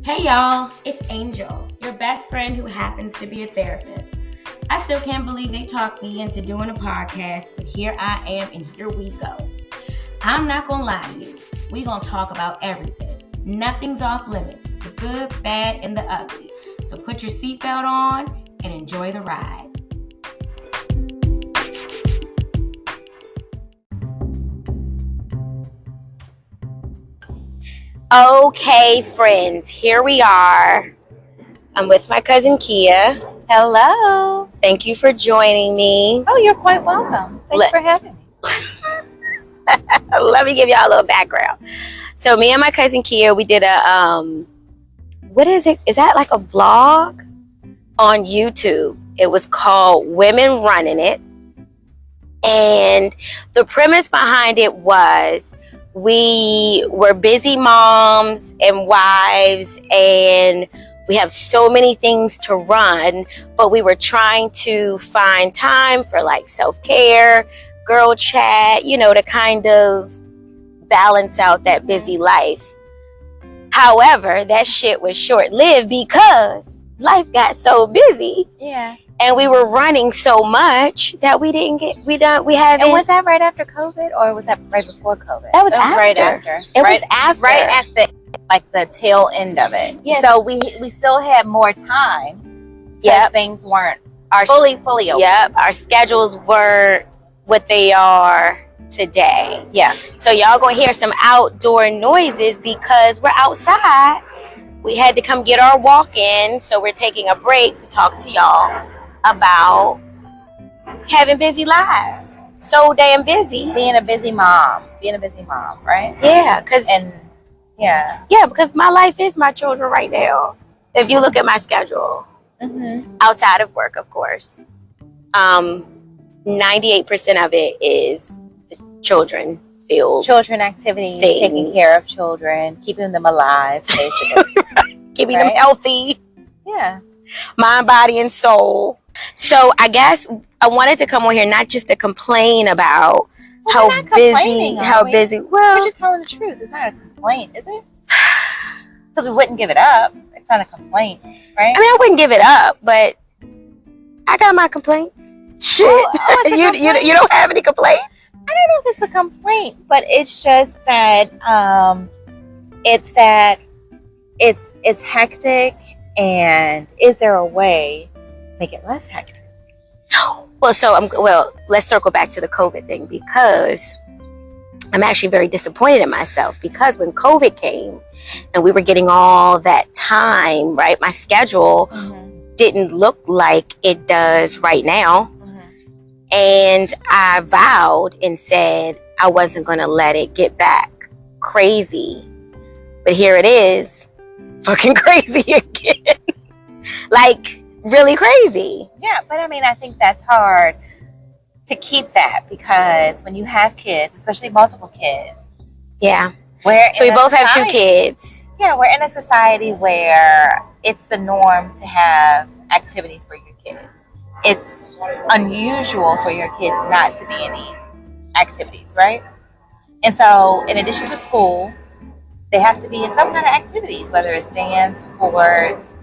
Hey y'all, it's Angel, your best friend who happens to be a therapist. I still can't believe they talked me into doing a podcast, but here I am and here we go. I'm not gonna lie to you, we gonna talk about everything. Nothing's off limits, the good, bad, and the ugly. So put your seatbelt on and enjoy the ride. Okay, friends, here we are. I'm with my cousin Kia. Hello. Thank you for joining me. Oh, you're quite welcome. Thanks for having me. Let me give y'all a little background. So me and my cousin Kia, we did a what is it? Is that like a vlog on YouTube? It was called Women Running It. And the premise behind it was we were busy moms and wives, and we have so many things to run, but we were trying to find time for like self-care, girl chat, to kind of balance out that busy life. However, that shit was short-lived because life got so busy. Yeah. And we were running so much that we haven't. And was that right after COVID or was that right before COVID? That was after. Right after. It was after. Right at the tail end of it. Yes. So we still had more time. Yep. Things weren't fully open. Yep. Our schedules weren't what they are today. Yeah. So y'all gonna hear some outdoor noises because we're outside. We had to come get our walk in, so we're taking a break to talk to y'all about having busy lives. So damn busy. Being a busy mom, right? Yeah, because my life is my children right now. If you look at my schedule, outside of work, of course, 98% of it is children field. Children activities, taking care of children, keeping them alive, basically. Keeping them healthy. Yeah. Mind, body, and soul. So I guess I wanted to come on here not just to complain about how busy. Well, we're just telling the truth. It's not a complaint, is it? Because we wouldn't give it up. It's not a complaint, right? I mean, I wouldn't give it up, but I got my complaints. Shit, you don't have any complaints? I don't know if it's a complaint, but it's just that it's hectic, and is there a way to make it less hectic? Well, let's circle back to the COVID thing because I'm actually very disappointed in myself because when COVID came and we were getting all that time, right, my schedule didn't look like it does right now. And I vowed and said I wasn't going to let it get back crazy. But here it is, fucking crazy again. Like, really crazy. Yeah, but I mean, I think that's hard to keep that because when you have kids, especially multiple kids. Yeah. So we both have 2 kids. Yeah, we're in a society where it's the norm to have activities for your kids. It's unusual for your kids not to be in any activities, right? And so, in addition to school, they have to be in some kind of activities, whether it's dance, sports,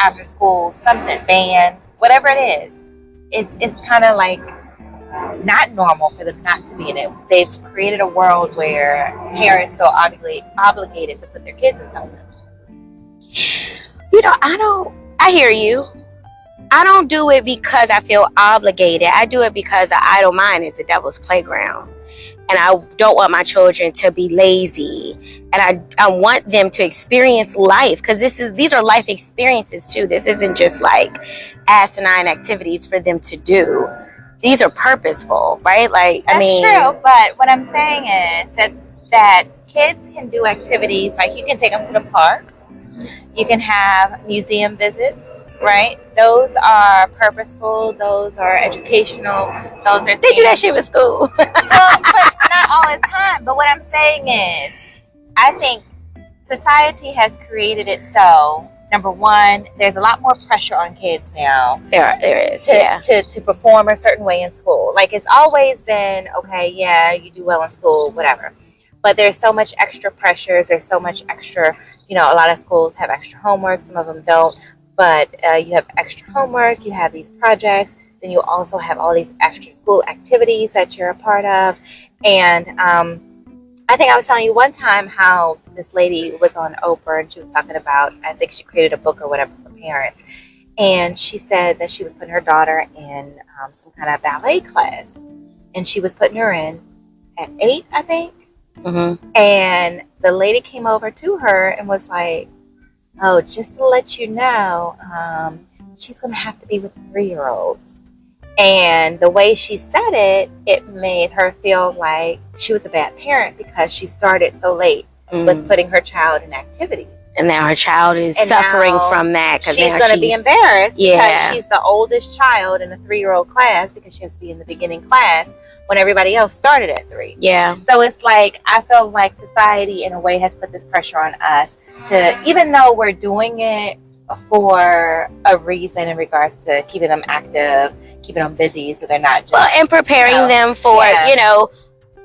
after school, something, band, whatever it is. It's kind of like not normal for them not to be in it. They've created a world where parents feel obligated to put their kids in something. I hear you. I don't do it because I feel obligated. I do it because an idle mind is the devil's playground. And I don't want my children to be lazy. And I want them to experience life because these are life experiences too. This isn't just like asinine activities for them to do. These are purposeful, right? That's true. But what I'm saying is that kids can do activities like you can take them to the park. You can have museum visits. Right? Those are purposeful. Those are educational. Those are they do that shit with school. But not all the time. But what I'm saying is, I think society has created it so. Number one, there's a lot more pressure on kids now. There is. To perform a certain way in school. Like it's always been okay. Yeah, you do well in school, whatever. But there's so much extra pressures. There's so much extra, a lot of schools have extra homework. Some of them don't. But you have extra homework. You have these projects. Then you also have all these after school activities that you're a part of. And I think I was telling you one time how this lady was on Oprah and she was talking about, I think she created a book or whatever for parents. And she said that she was putting her daughter in some kind of ballet class. And she was putting her in at 8, I think. Mm-hmm. And the lady came over to her and was like, oh, just to let you know, she's going to have to be with 3-year-olds. And the way she said it, it made her feel like she was a bad parent because she started so late with putting her child in activities. And now her child is suffering from that. She's going to be embarrassed because she's the oldest child in a 3-year-old class because she has to be in the beginning class when everybody else started at 3. Yeah. So it's like, I feel like society in a way has put this pressure on us to, even though we're doing it for a reason in regards to keeping them active, keeping them busy so they're not just... Well, and preparing them for,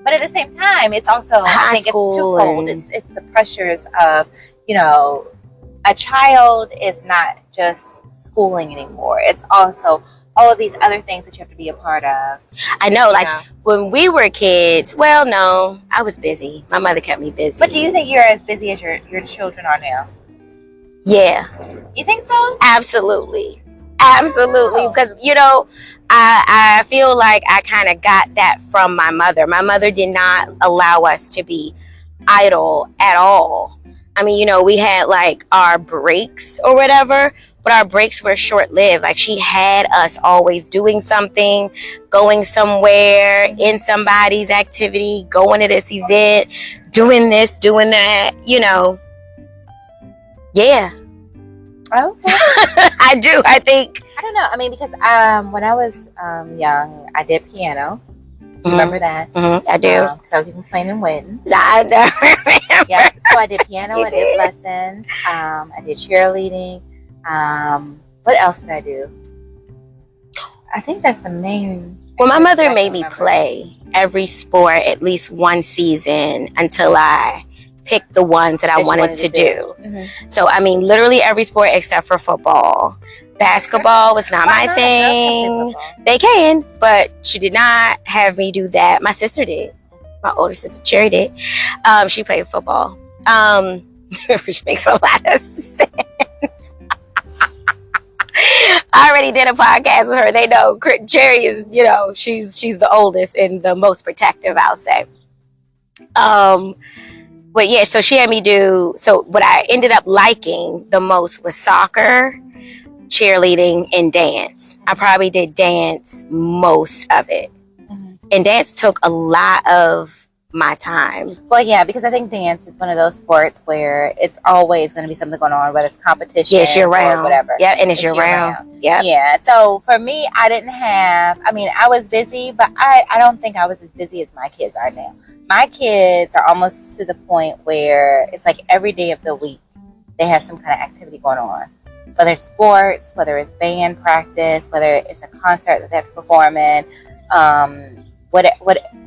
But at the same time, it's also, I think it's twofold. It's the pressures of, a child is not just schooling anymore. It's also all of these other things that you have to be a part of. I know, when we were kids, well, no, I was busy. My mother kept me busy. But do you think you're as busy as your children are now? Yeah. You think so? Absolutely. Absolutely. Because, I feel like I kind of got that from my mother. My mother did not allow us to be idle at all. I mean, we had like our breaks or whatever, but our breaks were short-lived. Like she had us always doing something, going somewhere, in somebody's activity, going to this event, doing this, doing that, Yeah. Okay. I do. I think. I don't know. I mean, because when I was young, I did piano. Remember that? I do. Because I was even playing in weddings. I don't remember. Yeah, so I did piano. I did lessons. I did cheerleading. What else did I do? I think that's the main. Well, my mother made me play every sport at least one season until I picked the ones that I wanted to do. Mm-hmm. So, I mean, literally every sport except for football. Basketball was not my thing. They can, but she did not have me do that. My sister did. My older sister, Cherry, did. She played football. Which makes a lot of sense. I already did a podcast with her. They know Cherry is, she's the oldest and the most protective, I'll say. But yeah, so she had me do, so what I ended up liking the most was soccer, cheerleading, and dance. I probably did dance most of it. Mm-hmm. And dance took a lot of my time. Well, yeah, because I think dance is one of those sports where it's always going to be something going on, whether it's competition or whatever. Yeah, and it's year-round. Yeah. Yeah, so for me, I was busy, but I don't think I was as busy as my kids are now. My kids are almost to the point where it's like every day of the week, they have some kind of activity going on. Whether it's sports, whether it's band practice, whether it's a concert that they have to perform in, what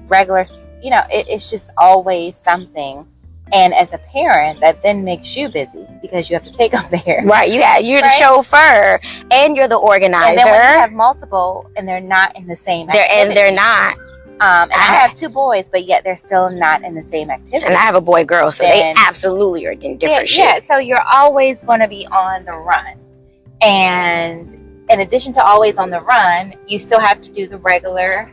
regular, it's just always something. And as a parent, that then makes you busy because you have to take them there. Right, you're the chauffeur and you're the organizer. And then when you have multiple and they're not in the same activity. They're not. And I have 2 boys, but yet they're still not in the same activity. And I have a boy-girl, so they absolutely are in different shit. Yeah, so you're always going to be on the run. And in addition to always on the run, you still have to do the regular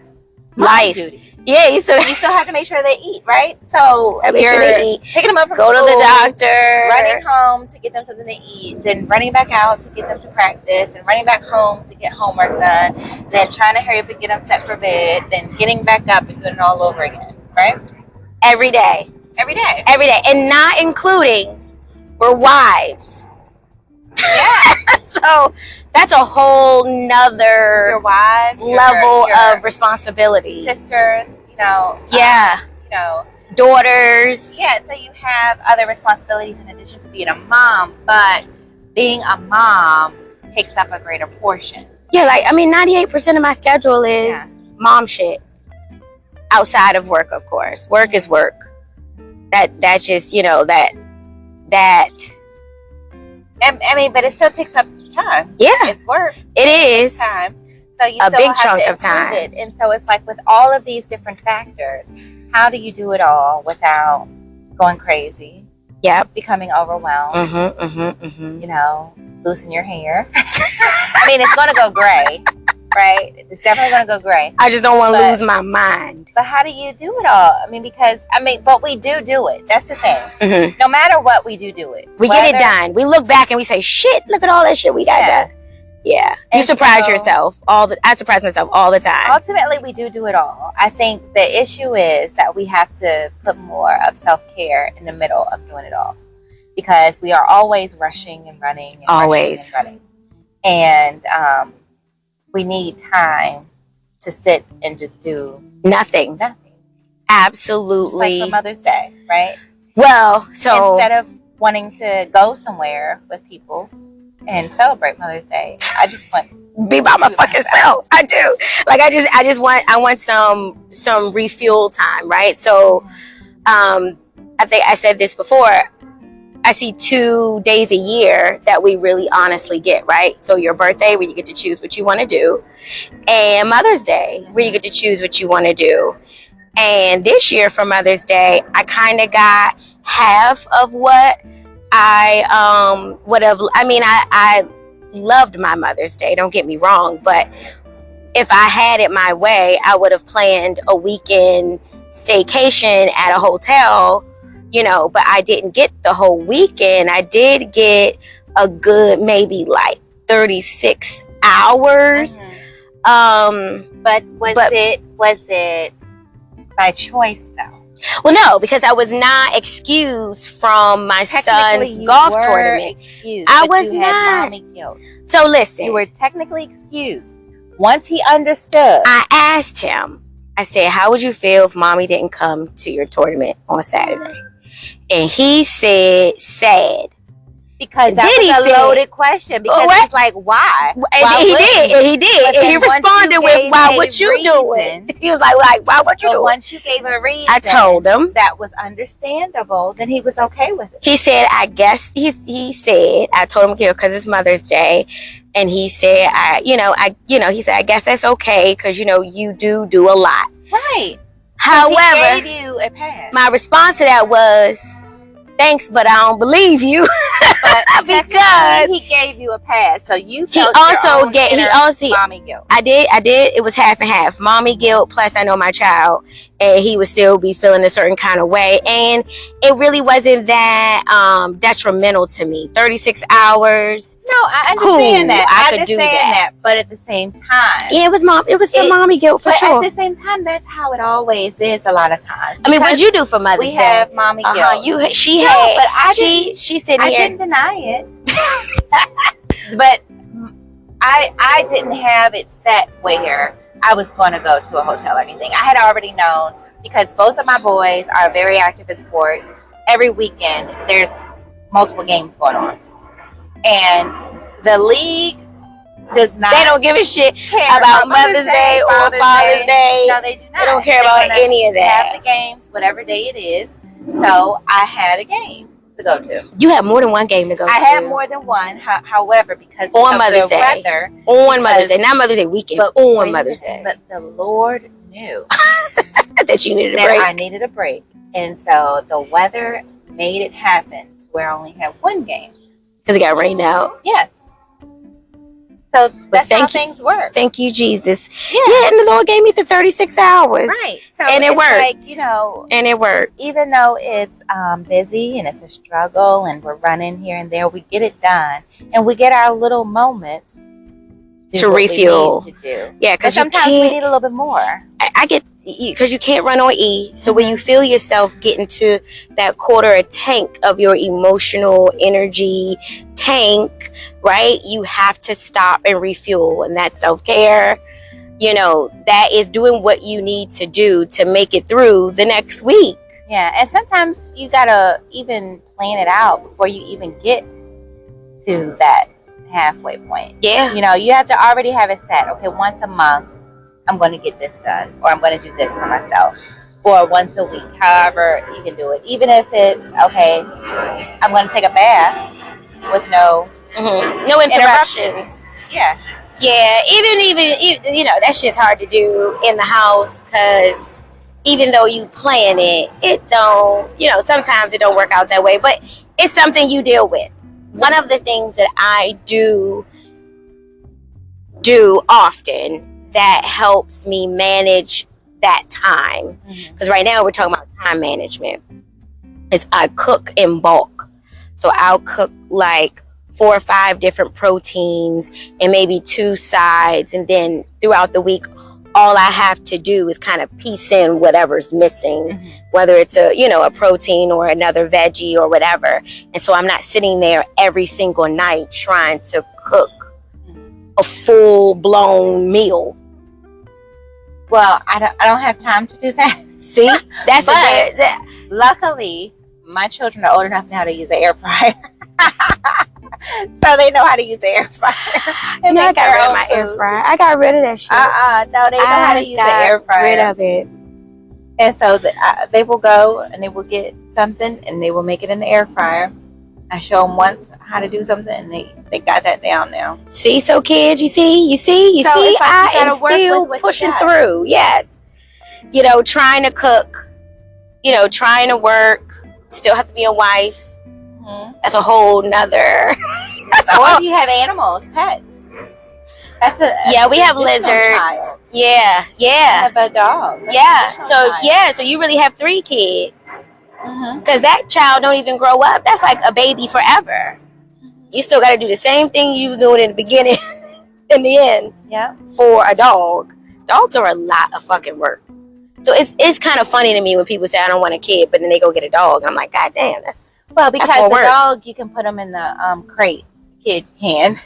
life duties. Yeah, you still have to make sure they eat, right? So you're picking them up from school, to the doctor, running home to get them something to eat, then running back out to get them to practice, and running back home to get homework done, then trying to hurry up and get them set for bed, then getting back up and doing it all over again, right? Every day. And not including we're wives. Yeah. So that's a whole nother your wives, level of responsibility. Sisters, daughters. Yeah, so you have other responsibilities in addition to being a mom, but being a mom takes up a greater portion. Yeah, 98% of my schedule is mom shit. Outside of work, of course. Work is work. That's just, that I mean, but it still takes up time. Yeah, it's work. It is time. So you a still big have chunk to of time. it. And so it's like with all of these different factors, how do you do it all without going crazy? Yep. Becoming overwhelmed. Mm-hmm. Losing your hair. I mean, it's going to go gray, right? It's definitely going to go gray. I just don't want to lose my mind. But how do you do it all? I mean, but we do it. That's the thing. Mm-hmm. No matter what, we do it. We get it done. We look back and we say, shit, look at all that shit we got done. Yeah. You surprise yourself. I surprise myself all the time. Ultimately, we do it all. I think the issue is that we have to put more of self-care in the middle of doing it all. Because we are always rushing and running. And we need time to sit and just do nothing. Absolutely. Just like for Mother's Day, right? Well, so instead of wanting to go somewhere with people and celebrate Mother's Day, I just want be by my fucking self. I do. Like I want some refuel time, right? So I think I said this before. I see 2 days a year that we really honestly get, right? So your birthday, where you get to choose what you want to do, and Mother's Day, where you get to choose what you want to do. And this year for Mother's Day, I kind of got half of what I would have. I mean, I loved my Mother's Day, don't get me wrong, but if I had it my way, I would have planned a weekend staycation at a hotel, but I didn't get the whole weekend. I did get a good maybe like 36 hours. But was it by choice though? Well, no, because I was not excused from my son's golf tournament. I was not. Mommy guilt. So listen, you were technically excused. Once he understood, I asked him. I said, "How would you feel if mommy didn't come to your tournament on Saturday?" And he said, "Sad." Because that was a loaded question. Because he's like, why? He did. And he responded with, "Why? What you doing?" He was like, "Why? What you doing?" Once you gave a reason, I told him that was understandable. Then he was okay with it. He said, "I guess." He said, "I told him because it's Mother's Day," and he said, he said, "I guess that's okay because you do a lot." Right. However, he gave you a pass. My response to that was, "Thanks, but I don't believe you." But because he gave you a pass, so you felt mommy guilt. I did. It was half and half. Mommy guilt plus I know my child, and he would still be feeling a certain kind of way, and it really wasn't that detrimental to me. 36 hours. No, I understand that. I could do that, but at the same time, yeah, it was some mommy guilt for sure. At the same time, that's how it always is. A lot of times. I mean, what you do for Mother's Day? We have mommy guilt. She said I didn't deny it, but I didn't have it set where I was going to go to a hotel or anything. I had already known because both of my boys are very active in sports. Every weekend, there's multiple games going on, and the league does not. They don't give a shit about Mother's Day or Father's Day. No, they do not. They don't care about any of that. Have the games, whatever day it is. So I had a game to go to. You had more than one game to go to. I had more than one. However, because on Mother's Day, weather, on Mother's Day, not Mother's Day weekend, but on Mother's Day. But the Lord knew that you needed a break. I needed a break, and so the weather made it happen to where I only had one game because it got rained out. Yes. So that's how things work. Thank you, Jesus. Yeah, and the Lord gave me the 36 hours. Right. So and it worked. Like, and it worked. Even though it's busy and it's a struggle and we're running here and there, we get it done. And we get our little moments to refuel. Yeah, because sometimes we need a little bit more. I get, because you can't run on E. So when you feel yourself getting to that quarter a tank of your emotional energy tank, right, you have to stop and refuel. And that's self-care. That is doing what you need to do to make it through the next week. Yeah, and sometimes you gotta even plan it out before you even get to that halfway point. Yeah. You have to already have it set. Okay, once a month I'm going to get this done, or I'm going to do this for myself. or once a week, however you can do it. Even if it's, okay, I'm going to take a bath with no no interruptions. Yeah. Yeah, even you know, that shit's hard to do in the house because even though you plan it, it don't, you know, sometimes it don't work out that way, but it's something you deal with. One of the things that I do often that helps me manage that time, because right now we're talking about time management, is I cook in bulk. So I'll cook like 4 or 5 different proteins and maybe 2 sides, and then throughout the week all I have to do is kind of piece in whatever's missing, whether it's a protein or another veggie or whatever. And so I'm not sitting there every single night trying to cook a full-blown meal. Well, I don't have time to do that. See, that's luckily my children are old enough now to use the air fryer. So they know how to use the air fryer. And I got rid of my air fryer. I got rid of that shit. No, they know how to use the air fryer. Rid of it. And so they will go and they will get something and they will make it in the air fryer. I show them once how to do something and they got that down now. See, so kids, you see, I am still pushing through. Yes. You know, trying to cook, trying to work, still have to be a wife. That's a whole nother. Or you have animals, pets. We have lizards. Child. Yeah. I have a dog. So you really have 3 kids. Because that child don't even grow up. That's like a baby forever. You still got to do the same thing you were doing in the beginning, in the end. Yeah. For a dog. Dogs are a lot of fucking work. So it's kind of funny to me when people say I don't want a kid, but then they go get a dog. I'm like, God damn, because the dog, you can put them in the crate. Kid can.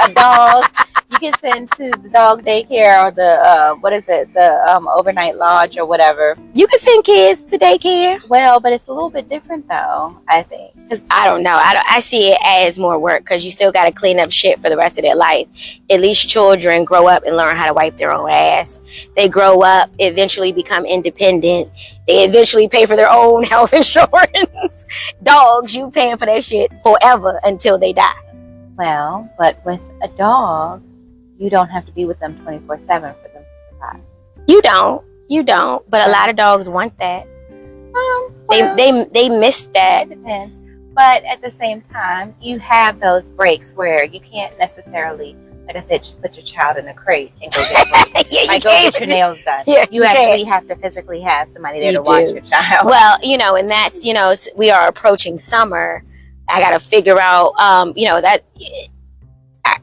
A dog, you can send to the dog daycare or the overnight lodge or whatever. You can send kids to daycare. Well, but it's a little bit different though, I think. I don't know. I see it as more work because you still got to clean up shit for the rest of their life. At least children grow up and learn how to wipe their own ass. They grow up, eventually become independent. They eventually pay for their own health insurance. Dogs, you paying for that shit forever until they die. Well, but with a dog, you don't have to be with them 24/7 for them to survive. You don't. But a lot of dogs want that. They miss that. It depends. But at the same time, you have those breaks where you can't necessarily, like I said, just put your child in a crate and go get go get your nails done. Yeah, you actually have to physically have somebody there to watch your child. Well, and that's, we are approaching summer. I got to figure out, that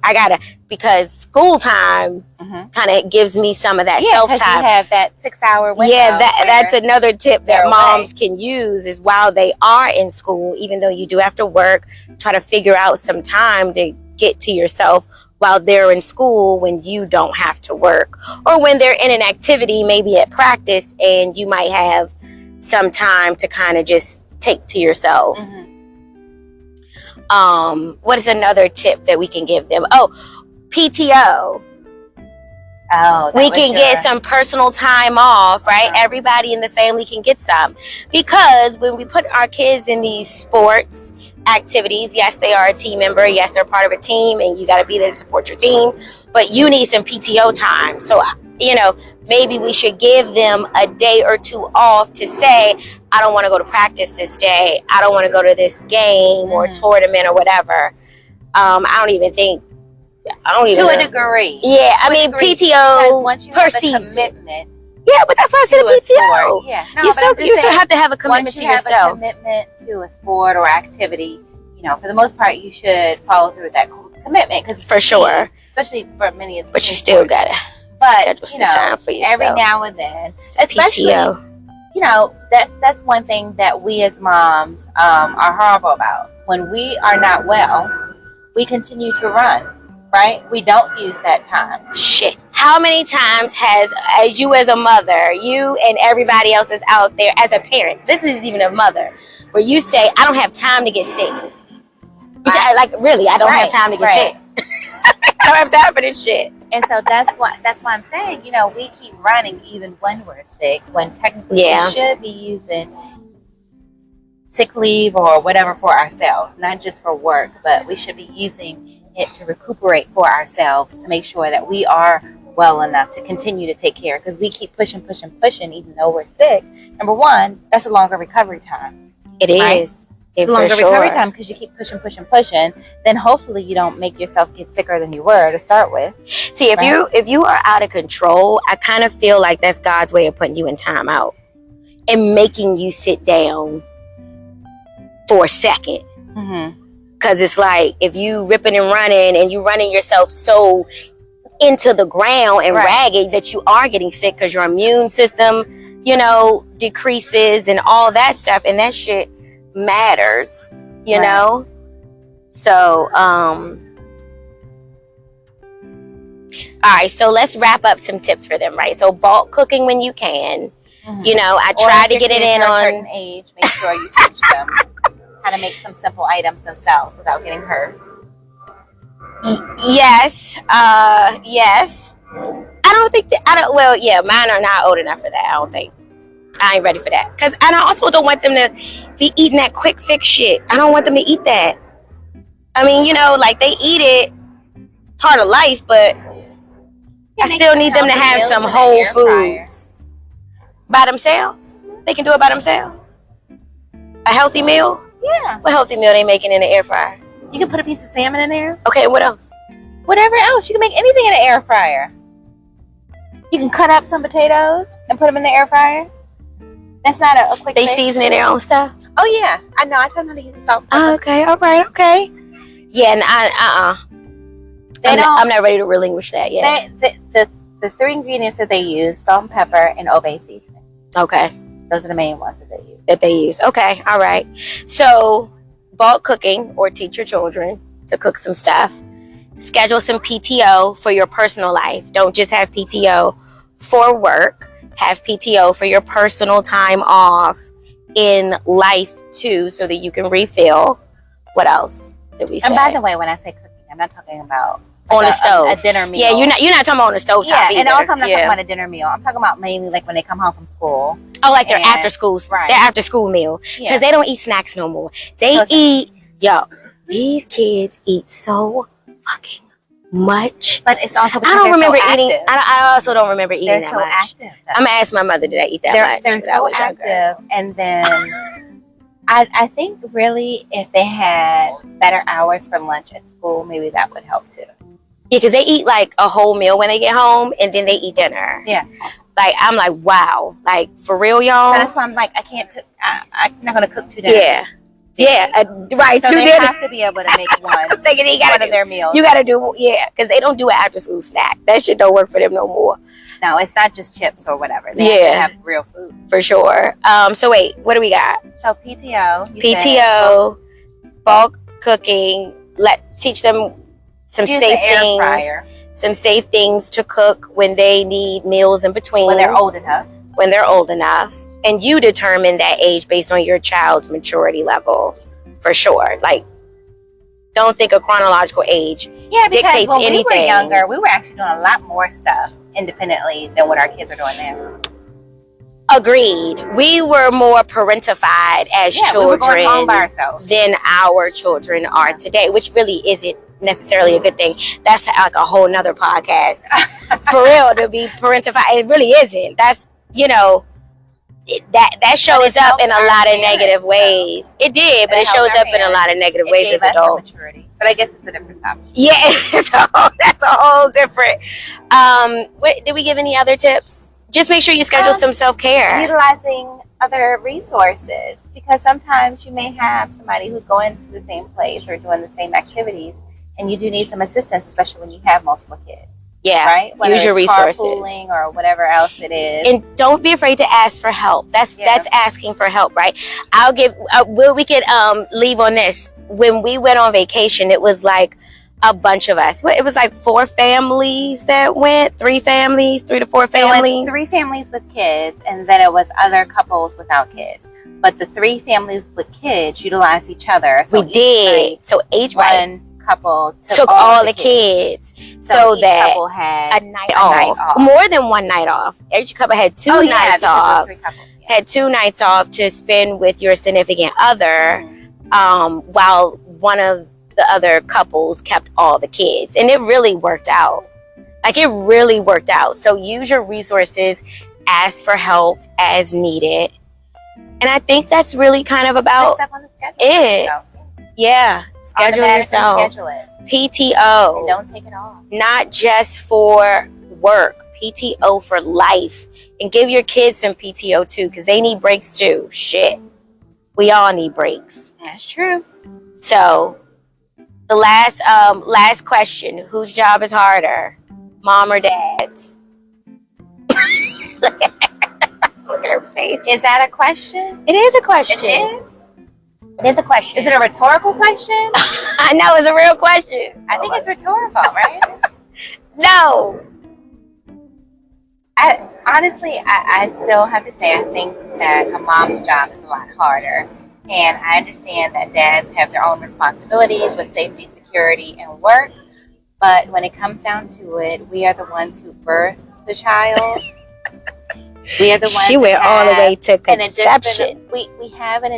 I got to, because school time kind of gives me some of that self-time. You have that 6-hour window. Yeah, that's another tip that moms can use is while they are in school, even though you do have to work, try to figure out some time to get to yourself while they're in school when you don't have to work. Or when they're in an activity, maybe at practice, and you might have some time to kind of just take to yourself. What is another tip that we can give them? PTO. We can get some personal time off, right? Everybody in the family can get some, because when we put our kids in these sports activities, yes, they are a team member, yes, they're part of a team, and you got to be there to support your team, but you need some PTO time. So maybe we should give them a day or 2 off to say, I don't want to go to practice this day, I don't want to go to this game or tournament or whatever. I don't even to a degree. Yeah, I mean PTO per season. Commitment. Yeah, but that's why I said a PTO. Yeah, you still have to have a commitment to yourself. Have a commitment to a sport or activity, for the most part, you should follow through with that commitment, because for sure, especially for many of the. But you still gotta. But time for yourself. Every now and then, especially PTO. That's one thing that we as moms are horrible about. When we are not well, we continue to run. Right? We don't use that time. Shit. How many times as you as a mother, you and everybody else is out there as a parent, this is even a mother, where you say, I don't have time to get sick. You say, really, I don't have time to get sick. I don't have time for this shit. And so that's why I'm saying, you know, we keep running even when we're sick, when technically we should be using sick leave or whatever for ourselves, not just for work, but we should be using it to recuperate for ourselves, to make sure that we are well enough to continue to take care, because we keep pushing even though we're sick. Number one, that's a longer recovery time. It right? is. It's a longer recovery time because you keep pushing, then hopefully you don't make yourself get sicker than you were to start with. See, if you are out of control, I kind of feel like that's God's way of putting you in time out and making you sit down for a second. Because it's like, if you ripping and running and you running yourself so into the ground and ragged that you are getting sick because your immune system, you know, decreases and all that stuff, and that shit matters, you know. So all right, so let's wrap up some tips for them, right? So bulk cooking when you can. You know, I try to get it in on a certain age. Make sure you teach them how to make some simple items themselves without getting hurt. Yes. Yes. Well, yeah, mine are not old enough for that. I don't think. I ain't ready for that. Because I also don't want them to be eating that quick fix shit. I don't want them to eat that. I mean, you know, like, they eat it, part of life, but I still need them to have some whole foods. By themselves? They can do it by themselves? A healthy meal? Yeah. What healthy meal they making in the air fryer? You can put a piece of salmon in there. Okay, what else? Whatever else. You can make anything in the air fryer. You can cut up some potatoes and put them in the air fryer. That's not a quick fix. They season their own stuff? Oh, yeah. I know. I tell them how to use the salt. Okay, all right, okay. Yeah, I'm not ready to relinquish that yet. The three ingredients that they use, salt and pepper and Obey seasoning. Okay. Those are the main ones that they use. Okay, all right. So, bulk cooking, or teach your children to cook some stuff. Schedule some PTO for your personal life. Don't just have PTO for work. Have PTO for your personal time off in life too, so that you can refill. What else did we say? And by the way, when I say cooking, I'm not talking about on the stove. A dinner meal. Yeah, you're not talking about on the stove top either. And also I'm not talking about a dinner meal. I'm talking about mainly like when they come home from school. Oh, like their after school meal. Because they don't eat snacks no more. They eat, these kids eat so fucking much. But it's also because I also don't remember eating they're that so much. Active, I'm gonna ask my mother, did I eat that much? They're so active. And then I think really if they had better hours for lunch at school, maybe that would help too. Yeah, because they eat like a whole meal when they get home, and then they eat dinner. Yeah. Like, I'm like, wow. Like, for real, y'all? So that's why I'm like, I can't cook. I'm not going to cook 2 dinners. Yeah. Yeah, right. So 2 they dinners. have to be able to make one. I'm thinking one of their meals. You got to do, because they don't do an after school snack. That shit don't work for them no more. No, it's not just chips or whatever. They have to have real food. For sure. So wait, what do we got? So PTO. PTO, bulk cooking. Teach them some safe things. Fryer. Some safe things to cook when they need meals in between. When they're old enough. And you determine that age based on your child's maturity level, for sure. Like, don't think a chronological age dictates when anything. We were younger, we were actually doing a lot more stuff independently than what our kids are doing now. Agreed. We were more parentified as children, we were going home by ourselves, than our children are today, which really isn't necessarily a good thing. That's like a whole nother podcast. For real, to be parentified, it really isn't. That's, that shows up in a lot of negative ways. It did, but it shows up in a lot of negative ways as adults. But I guess it's a different topic. Yeah, so that's a whole different. Did we give any other tips? Just make sure you schedule some self-care. Utilizing other resources, because sometimes you may have somebody who's going to the same place or doing the same activities, and you do need some assistance, especially when you have multiple kids. Yeah, right. Whether use your resources, carpooling or whatever else it is, and don't be afraid to ask for help. That's asking for help, right? We could leave on this. When we went on vacation, it was like a bunch of us. It was like 4 families that went, 3 to 4 families. It was 3 families with kids, and then it was other couples without kids. But the 3 families with kids utilized each other. So we did. So each one couple took all the kids so each that couple had a night off. More than one night off. Each couple had two nights off. It was 3 couples, had 2 nights off to spend with your significant other, while one of the other couples kept all the kids. And it really worked out. Like, it really worked out. So use your resources, ask for help as needed. And I think that's really kind of about it. Yeah. Schedule yourself. Schedule it. PTO. And don't take it off. Not just for work. PTO for life. And give your kids some PTO too, because they need breaks too. Shit. We all need breaks. That's true. So, the last question. Whose job is harder? Mom or dad's? Look at her face. Is that a question? It is a question. It is? It is a question. Is it a rhetorical question? I know, it's a real question. I think it's rhetorical, right? No. I still have to say, I think that a mom's job is a lot harder. And I understand that dads have their own responsibilities with safety, security, and work. But when it comes down to it, we are the ones who birth the child. We are the ones. She went all the way to conception. We have an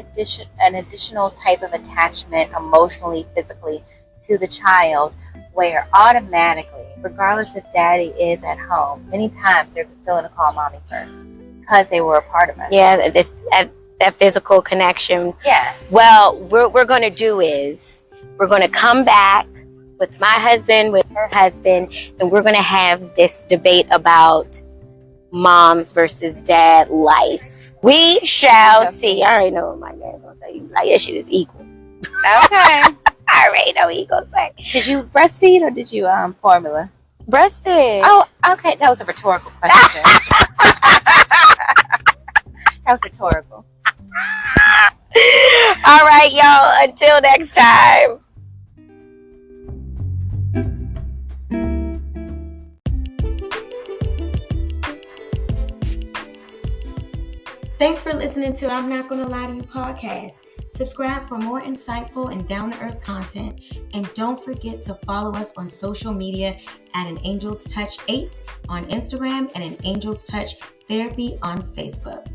additional type of attachment, emotionally, physically, to the child, where automatically, regardless if daddy is at home, many times they're still going to call mommy first because they were a part of us. Yeah, that physical connection. Yeah. Well, what we're going to do is we're going to come back with my husband, with her husband, and we're going to have this debate about moms versus dad life. We shall see. I already know what my dad's going to say. Like, that shit is equal. Okay. I already know what he's going to say. Did you breastfeed or did you formula? Breastfeed. Oh, okay. That was a rhetorical question. That was rhetorical. All right, y'all. Until next time. Thanks for listening to I'm Not Gonna Lie to You podcast. Subscribe for more insightful and down-to-earth content. And don't forget to follow us on social media at An Angel's Touch 8 on Instagram and An Angel's Touch Therapy on Facebook.